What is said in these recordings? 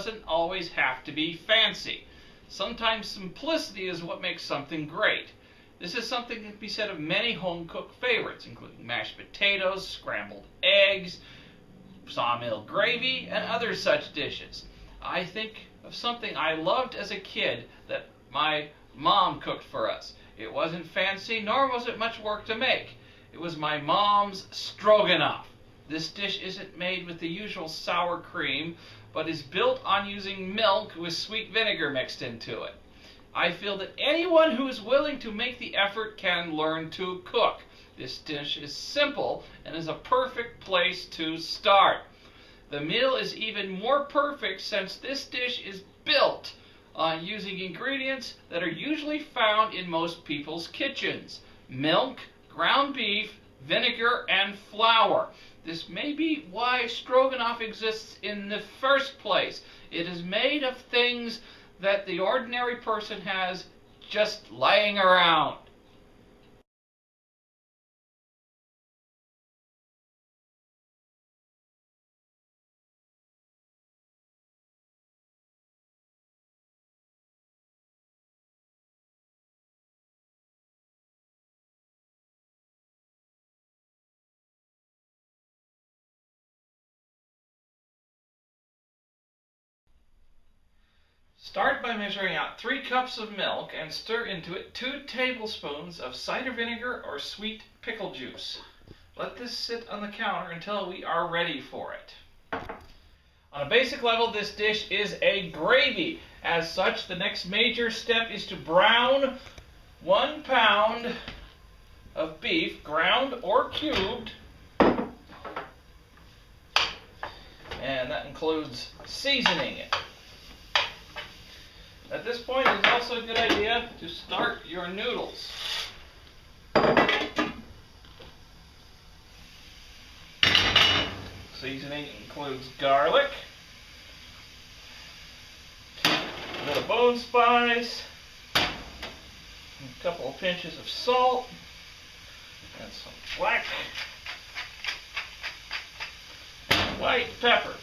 doesn't always have to be fancy. Sometimes simplicity is what makes something great. This is something that can be said of many home-cooked favorites, including mashed potatoes, scrambled eggs, sawmill gravy, and other such dishes. I think of something I loved as a kid that my mom cooked for us. It wasn't fancy, nor was it much work to make. It was my mom's stroganoff. This dish isn't made with the usual sour cream, but is built on using milk with sweet vinegar mixed into it. I feel that anyone who is willing to make the effort can learn to cook. This dish is simple and is a perfect place to start. The meal is even more perfect since this dish is built on using ingredients that are usually found in most people's kitchens: milk, ground beef, vinegar, and flour. This may be why stroganoff exists in the first place. It is made of things that the ordinary person has just lying around. Start by measuring out 3 cups of milk and stir into it 2 tablespoons of cider vinegar or sweet pickle juice. Let this sit on the counter until we are ready for it. On a basic level, this dish is a gravy. As such, the next major step is to brown 1 pound of beef, ground or cubed, and that includes seasoning it. At this point, it's also a good idea to start your noodles. Seasoning includes garlic, a bit of Boone Spice, a couple of pinches of salt, and some black and white pepper.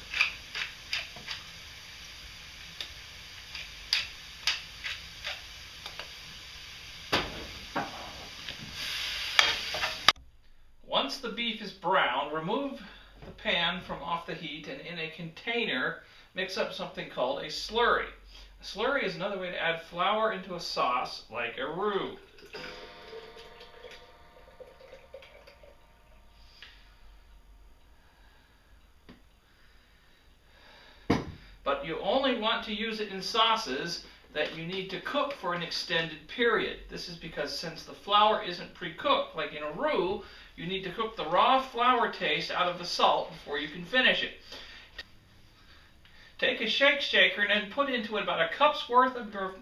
Once the beef is brown, remove the pan from off the heat and in a container mix up something called a slurry. A slurry is another way to add flour into a sauce like a roux. But you only want to use it in sauces that you need to cook for an extended period. This is because since the flour isn't pre-cooked, like in a roux, you need to cook the raw flour taste out of the salt before you can finish it. Take a shake shaker and then put into it about a cup's worth of your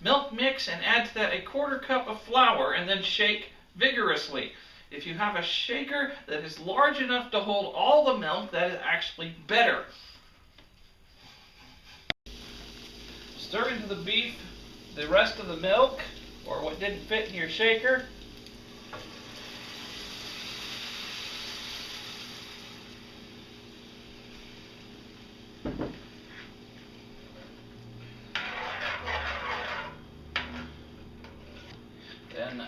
milk mix and add to that a 1/4 cup of flour and then shake vigorously. If you have a shaker that is large enough to hold all the milk, that is actually better. Stir into the beef the rest of the milk, or what didn't fit in your shaker. Then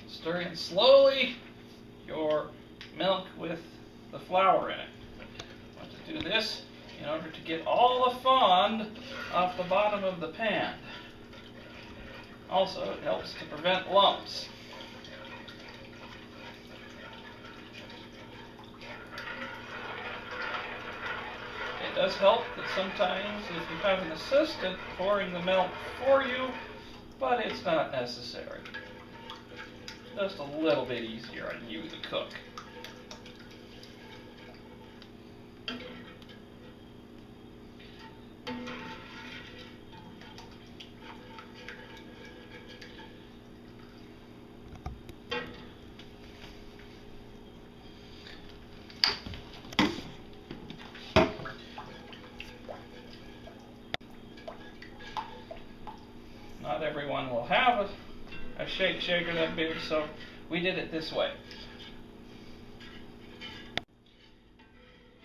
stir in slowly your milk with the flour in it. You want to do this in order to get all the fond off the bottom of the pan. Also, it helps to prevent lumps. It does help that sometimes if you have an assistant pouring the milk for you, but it's not necessary. Just a little bit easier on you, the cook. Not everyone will have a shake shaker that big, so we did it this way.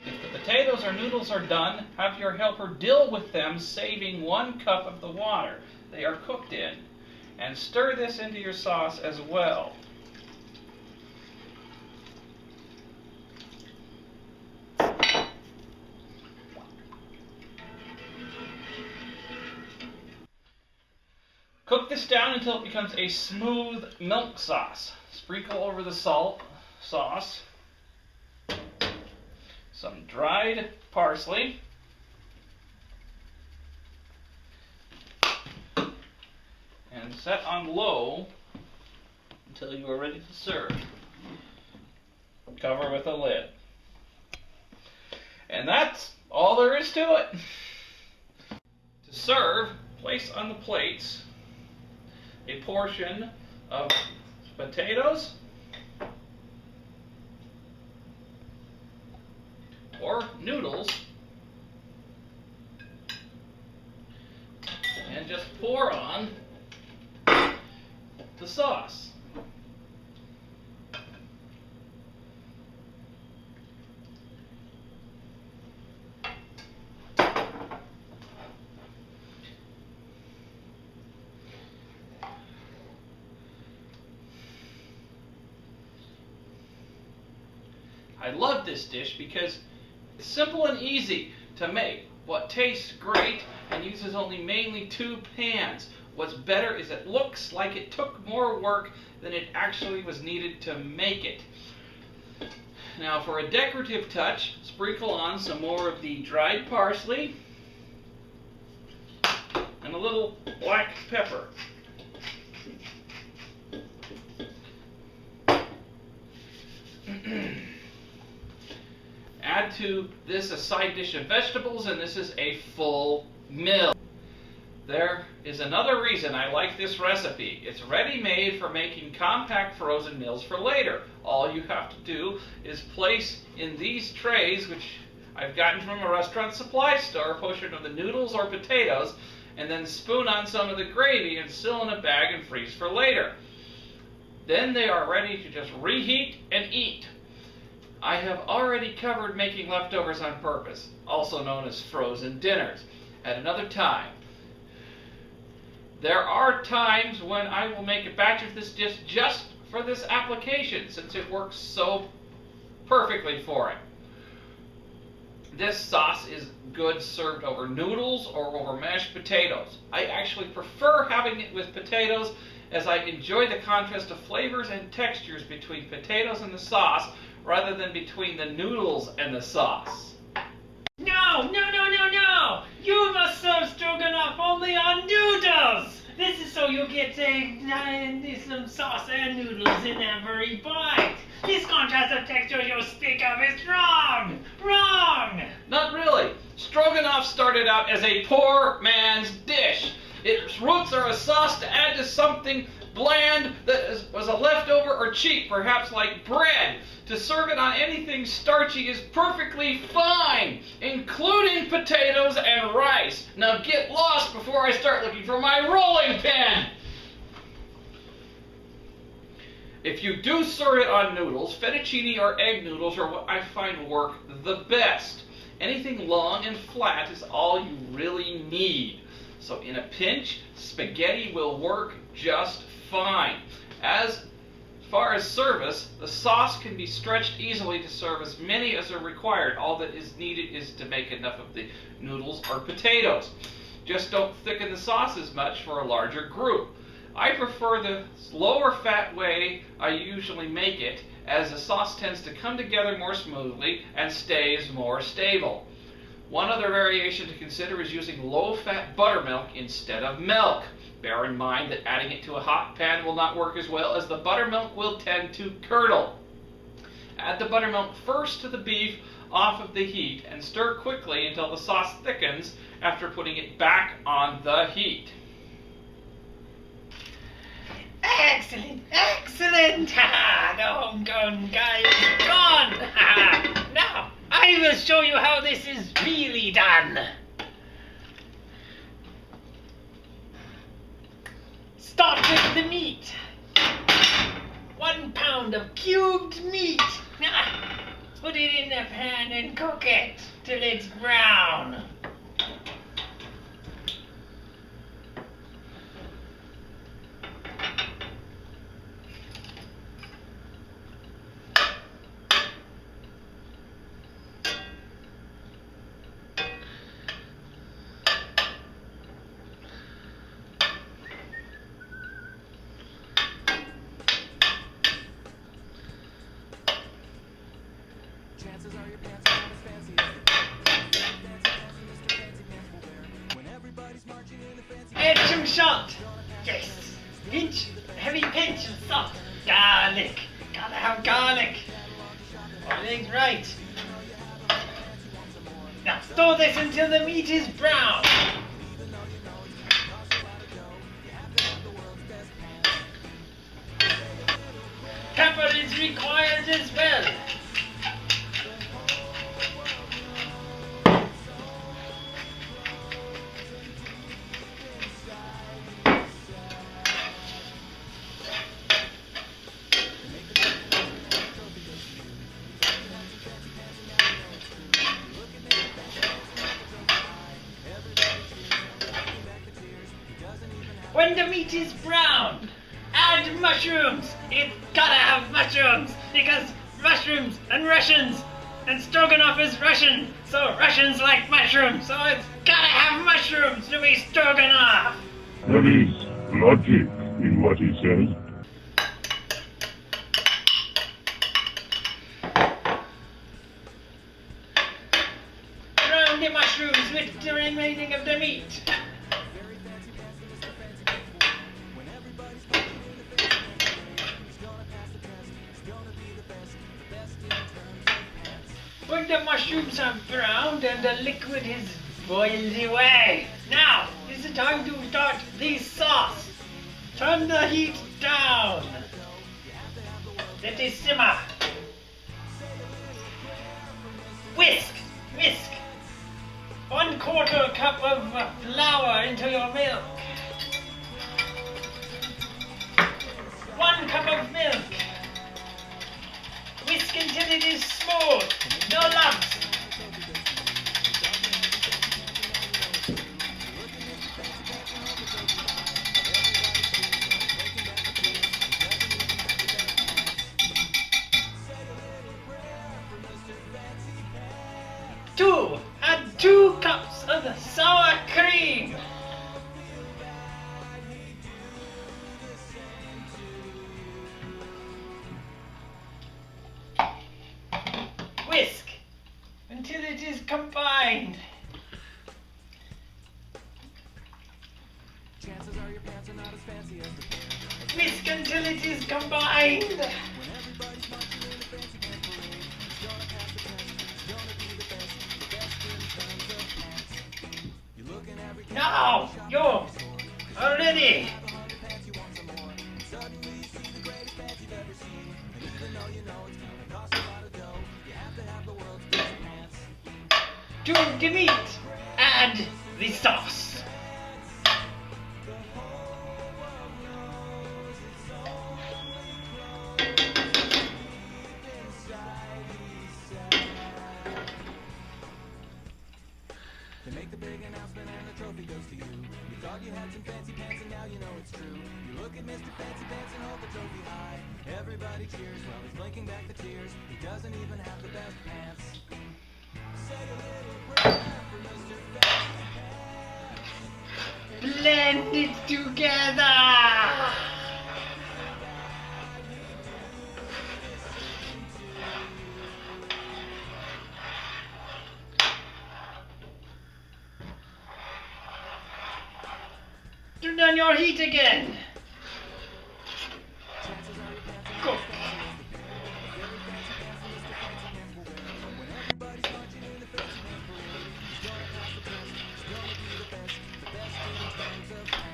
If the potatoes or noodles are done, have your helper dill with them, saving 1 cup of the water they are cooked in. And stir this into your sauce as well. Cook this down until it becomes a smooth milk sauce. Sprinkle over the sauce some dried parsley, and set on low until you are ready to serve. Cover with a lid. And that's all there is to it. To serve, place on the plates a portion of potatoes or noodles, and just pour on the sauce. I love this dish because it's simple and easy to make. What tastes great and uses only mainly 2 pans. What's better is it looks like it took more work than it actually was needed to make it. Now for a decorative touch, sprinkle on some more of the dried parsley and a little black pepper. Add to this a side dish of vegetables, and this is a full meal. There is another reason I like this recipe. It's ready-made for making compact frozen meals for later. All you have to do is place in these trays, which I've gotten from a restaurant supply store, a portion of the noodles or potatoes, and then spoon on some of the gravy and seal in a bag and freeze for later. Then they are ready to just reheat and eat. I have already covered making leftovers on purpose, also known as frozen dinners, at another time. There are times when I will make a batch of this dish just for this application, since it works so perfectly for it. This sauce is good served over noodles or over mashed potatoes. I actually prefer having it with potatoes, as I enjoy the contrast of flavors and textures between potatoes and the sauce, rather than between the noodles and the sauce. No, no, no, no, no! You must serve stroganoff only on noodles! This is so you get some sauce and noodles in every bite. This contrast of texture you speak of is wrong! Wrong! Not really. Stroganoff started out as a poor man's dish. Its roots are a sauce to add to something bland that was a leftover or cheap, perhaps like bread. To serve it on anything starchy is perfectly fine, including potatoes and rice. Now get lost before I start looking for my rolling pin. If you do serve it on noodles, fettuccine or egg noodles are what I find work the best. Anything long and flat is all you really need. So in a pinch, spaghetti will work just fine. As far as service, the sauce can be stretched easily to serve as many as are required. All that is needed is to make enough of the noodles or potatoes. Just don't thicken the sauce as much for a larger group. I prefer the lower fat way I usually make it, as the sauce tends to come together more smoothly and stays more stable. One other variation to consider is using low-fat buttermilk instead of milk. Bear in mind that adding it to a hot pan will not work as well, as the buttermilk will tend to curdle. Add the buttermilk first to the beef off of the heat and stir quickly until the sauce thickens after putting it back on the heat. Excellent, excellent! Ha! The homegrown guy is gone! Ha! Now, I will show you how this is really done. Start with the meat. 1 pound of cubed meat. Put it in the pan and cook it till it's brown. Add some salt. Yes. Heavy pinch of salt. Garlic. Gotta have garlic. Everything's right. Now stir this until the meat is brown. Pepper is required as well. When the meat is brown, add mushrooms. It's gotta have mushrooms because mushrooms and Russians and Stroganoff is Russian, so Russians like mushrooms. So it's gotta have mushrooms to be Stroganoff. There is logic in what he says. Brown the mushrooms with the remaining of the meat. When the mushrooms are browned and the liquid is boiled away. Now is the time to start the sauce. Turn the heat down. Let it simmer. Whisk. 1/4 cup of flour into your milk. 1 cup of milk. Whisk until it is smooth. No lumps. Add 2 cups of sour cream. Whisk until it is combined. Whisk until it is combined. Now you're ready. To the meat, add the sauce. To make the big announcement and the trophy goes to you. You thought you had some fancy pants and now you know it's true. You look at Mr. Fancy Pants and hold the trophy high. Everybody cheers while he's blinking back the tears. He doesn't even have the best pants. Say a little prayer for Mr. Fancy Pants. Blend it together. Turn down your heat again. Cook.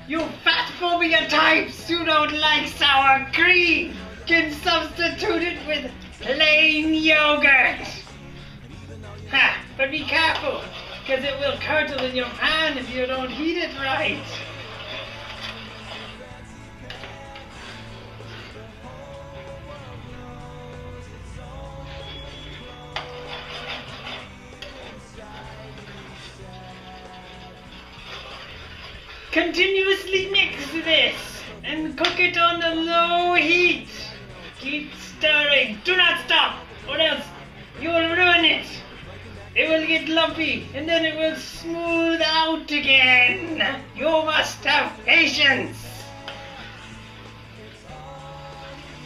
You fat phobia types who don't like sour cream can substitute it with plain yogurt. Ha! But be careful, because it will curdle in your pan if you don't heat it right. Continuously mix this and cook it on a low heat. Keep stirring. Do not stop, or else you will ruin it. It will get lumpy and then it will smooth out again. You must have patience.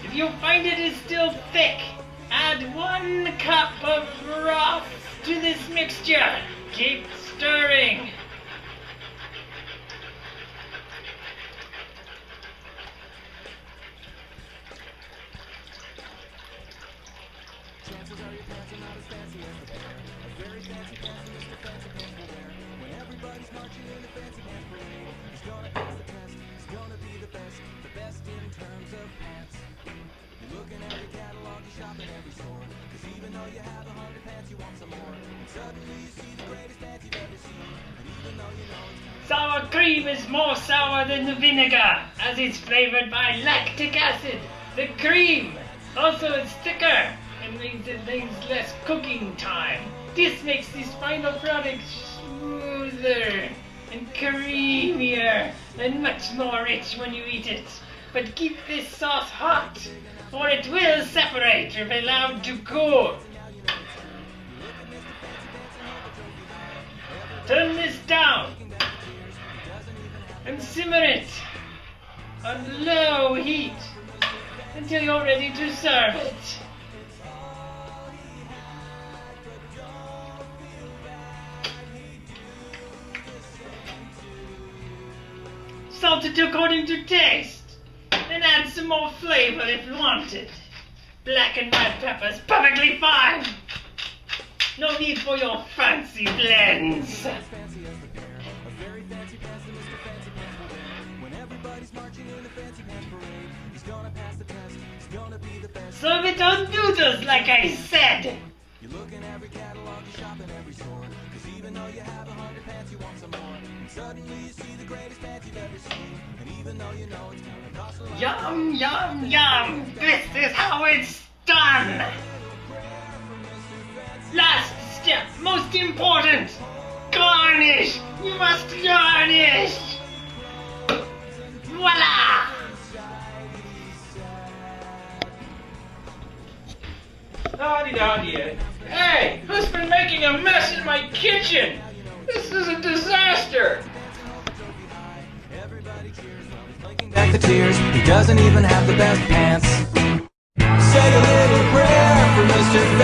If you find it is still thick, add 1 cup of broth to this mixture. Keep stirring. Chances are your pants are not as fancy as the pair. A very fancy pants and Mr. Fancy Pants will wear. When everybody's marching in the fancy pants parade, he's gonna pass the test. He's gonna be the best in terms of pants. You're looking at your catalog, you shop in every store. Cause even though you have 100 pants, you want some more. And suddenly you see the greatest pants you've ever seen. And even though you know it's Sour cream is more sour than the vinegar, as it's flavored by lactic acid. The cream also is thicker and means it needs less cooking time. This makes this final product smoother and creamier and much more rich when you eat it. But keep this sauce hot, or it will separate if allowed to cool. Turn this down and simmer it on low heat until you're ready to serve it. Salt it according to taste, and add some more flavor if wanted. Black and white peppers, perfectly fine. No need for your fancy blends. fancy as the pair. A very fancy pants and Mr. Fancy Pants will wear. When everybody's marching in the fancy pants parade, he's gonna pass the test. He's gonna be the best. Serve it on noodles, like I said. You look in every catalog, you shop in every store. Cause even though you have 100 pants, you want some more. And suddenly you see the greatest pants you've ever seen. And even though you know it's gonna cost a lot. Yum, yum, yum. This is how it's done. Last step, most important. Garnish. You must garnish. Voila. Howdy-dowdy. Hey, who's been making a mess in my kitchen? This is a disaster. Blinking back the tears, he doesn't even have the best pants. Say a little prayer for Mr.